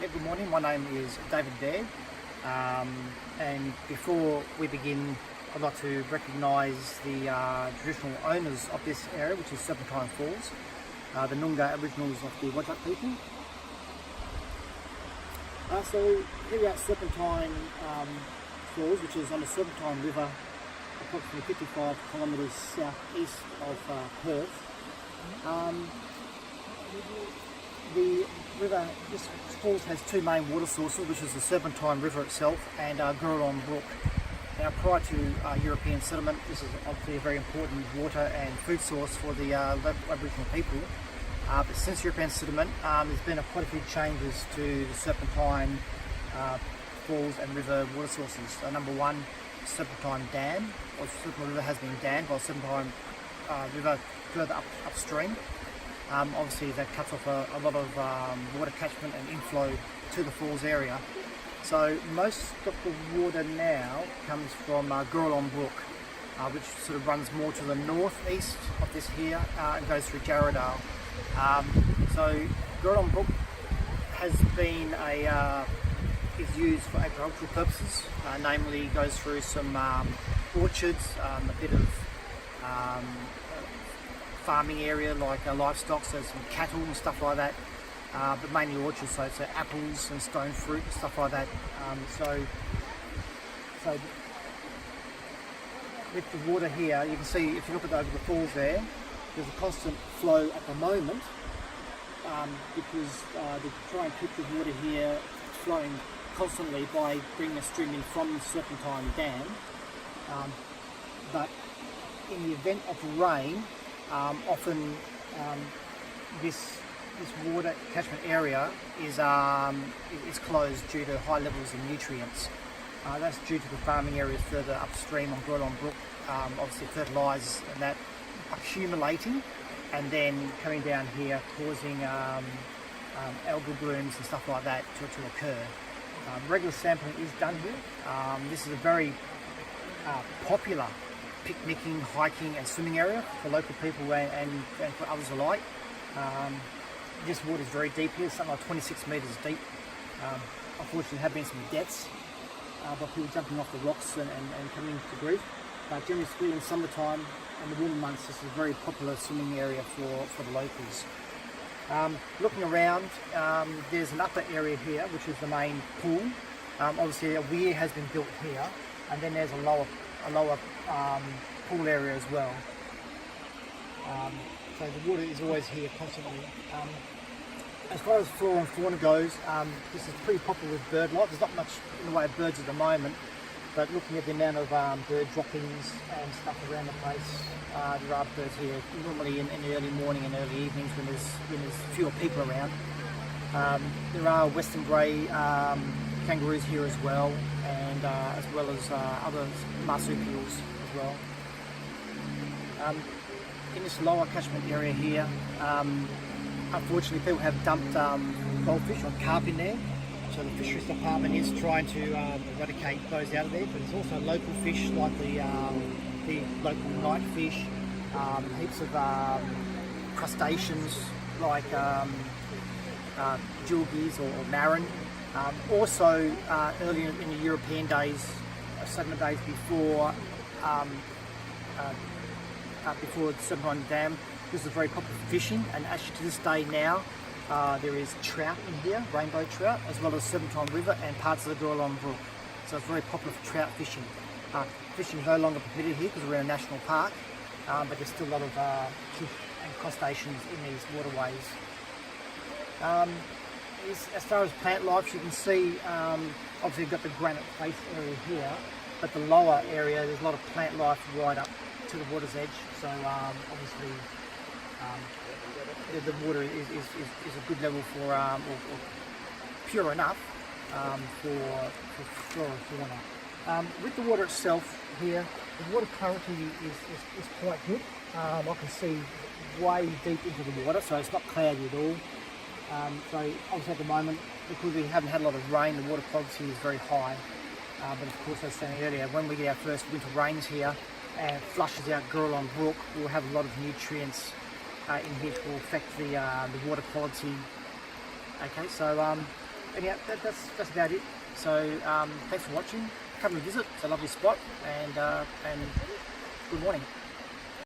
Yeah, good morning. My name is David Baird, and before we begin, I'd like to recognise the traditional owners of this area, which is Serpentine Falls, the Noongar Aboriginals of the Whadjuk people. So here we are at Serpentine Falls, which is on the Serpentine River, approximately 55 kilometres southeast of Perth. The river, this falls has two main water sources, which is the Serpentine River itself and Gurulon Brook. Now, prior to European settlement, this is obviously a very important water and food source for the local Aboriginal people. But since European settlement, there's been quite a few changes to the Serpentine Falls and river water sources. Number one, Serpentine Dam, or Serpentine River has been dammed by Serpentine River further upstream. Obviously that cuts off a lot of water catchment and inflow to the falls area. So most of the water now comes from Gurulon Brook, which sort of runs more to the northeast of this here and goes through Jarrahdale. So Gurulon Brook has been is used for agricultural purposes, namely goes through some orchards, a bit of farming area like livestock, so some cattle and stuff like that, but mainly orchards, so apples and stone fruit and stuff like that. So with the water here, you can see if you look at over the falls there's a constant flow at the moment because they try and keep the water here flowing constantly by bringing a stream in from the Serpentine Dam. But in the event of rain, often this water catchment area is closed due to high levels of nutrients. That's due to the farming areas further upstream on Gurulon Brook, obviously fertilisers and that accumulating and then coming down here causing algal blooms and stuff like that to occur. Regular sampling is done here. This is a very popular picnicking, hiking and swimming area for local people and for others alike. This water is very deep here, something like 26 metres deep. Unfortunately there have been some deaths by people jumping off the rocks and coming to grief. But generally speaking, in summertime and the warmer months, this is a very popular swimming area for the locals. Looking around, there's an upper area here, which is the main pool. Obviously a weir has been built here, and then there's a lower pool area as well. So the water is always here constantly. As far as flora and fauna goes, this is pretty popular with bird life. There's not much in the way of birds at the moment, but looking at the amount of bird droppings and stuff around the place, there are birds here normally in the early morning and early evenings when there's fewer people around. There are western grey kangaroos here as well, and as well as other marsupials as well. In this lower catchment area here, unfortunately people have dumped goldfish or carp in there, so the fisheries department is trying to eradicate those out of there. But there's also local fish like the local nightfish, heaps of crustaceans like jewelgies or marron. Also, earlier in the European days, settlement days before the Serpentine Dam, this was very popular for fishing, and actually to this day now, there is trout in here, rainbow trout, as well as Serpentine River and parts of the Gurulon Brook. So it's very popular for trout fishing. Fishing is no longer permitted here because we're in a national park, but there's still a lot of fish and crustaceans in these waterways. As far as plant life, you can see, obviously you've got the granite face area here, but the lower area, there's a lot of plant life right up to the water's edge. So obviously the water is a good level for, or pure enough for flora and fauna. With the water itself here, the water currently is quite good. I can see way deep into the water, so it's not cloudy at all. So obviously at the moment, because we haven't had a lot of rain, the water quality is very high. But of course, as I was saying earlier, when we get our first winter rains here and it flushes out Gurulon Brook, we'll have a lot of nutrients in here to affect the water quality. Okay, so anyhow, that's about it. So thanks for watching. Come and visit. It's a lovely spot, and good morning.